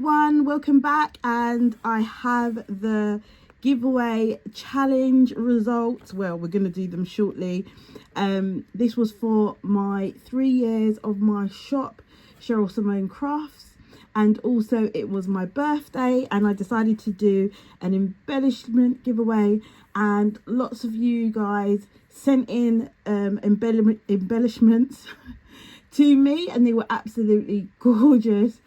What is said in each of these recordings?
everyone, welcome back. And I have the giveaway challenge results. Well, we're going to do them shortly. This was for my 3 years of my shop, Cheryl Simone Crafts, and also it was my birthday, and I decided to do an embellishment giveaway, and lots of you guys sent in embellishments to me, and they were absolutely gorgeous.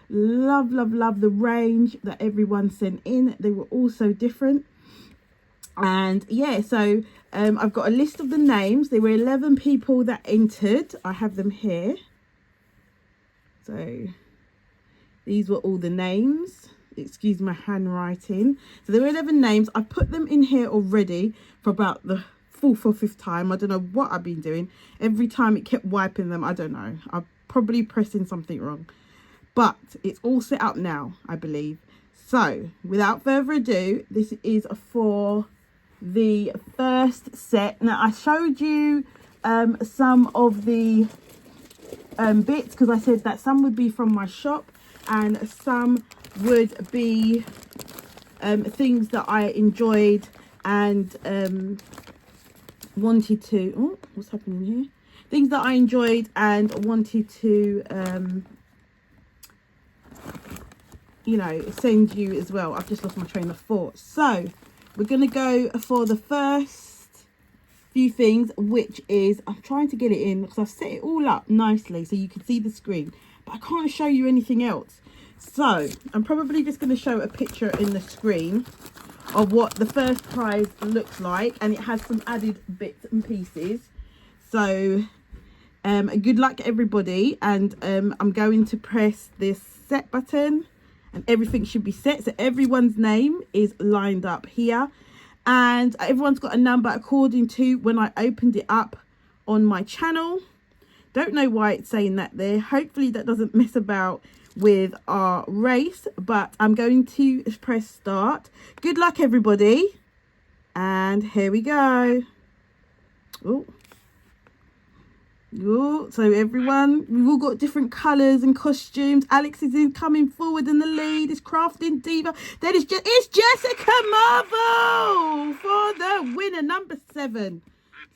Love the range that everyone sent in. They were all so different. And yeah, so I've got a list of the names. There were 11 people that entered. I have them here. So these were all the names. Excuse my handwriting. So there were 11 names. I put them in here already for about the fourth or fifth time. I don't know what I've been doing. Every time it kept wiping them. I don't know. I'm probably pressing something wrong. But it's all set up now, I believe. So without further ado, this is for the first set. Now I showed you some of the bits, because I said that some would be from my shop and some would be things that I enjoyed and wanted to, oh, what's happening here? Things that I enjoyed and wanted to you know, send you as well. I've just lost my train of thought. So we're gonna go for the first few things, which is, I'm trying to get it in because I've set it all up nicely so you can see the screen, but I can't show you anything else. So I'm probably just going to show a picture in the screen of what the first prize looks like, and it has some added bits and pieces. So good luck everybody, and I'm going to press this set button and everything should be set. So everyone's name is lined up here, and everyone's got a number according to when I opened it up on my channel. Don't know why it's saying that there. Hopefully that doesn't mess about with our race, but I'm going to press start. Good luck everybody, and here we go. Oh, so everyone, we've all got different colours and costumes. Alex is coming forward in the lead. It's Crafting Diva. Then it's Jessica Marvel for the winner, number 7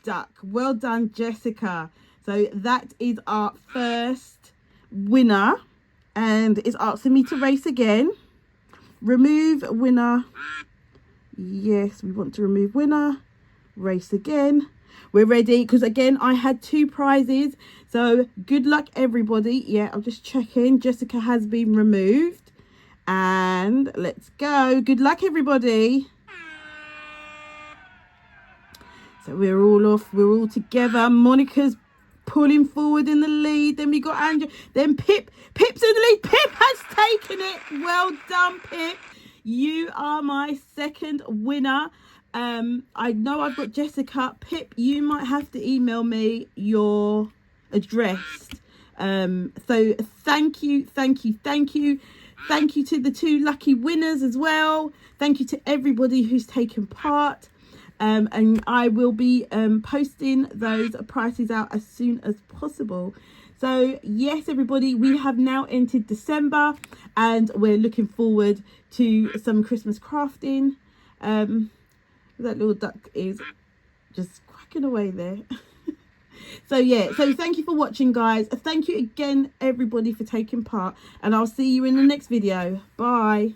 duck. Well done, Jessica. So that is our first winner, and it's asking me to race again. Remove winner. Yes, we want to remove winner. Race again. We're ready, because again I had 2 prizes. So good luck everybody. Yeah, I'm just checking. Jessica has been removed, and let's go. Good luck everybody. So we're all off, we're all together. Monica's pulling forward in the lead. Then we got Andrew, then Pip's in the lead. Pip has taken it. Well done, Pip. You are my second winner. I know I've got Jessica. Pip, you might have to email me your address. So thank you to the 2 lucky winners as well. Thank you to everybody who's taken part, and I will be posting those prices out as soon as possible. So yes everybody, we have now entered December, and we're looking forward to some Christmas crafting. That little duck is just quacking away there. So yeah, so thank you for watching guys. Thank you again everybody for taking part, and I'll see you in the next video. Bye.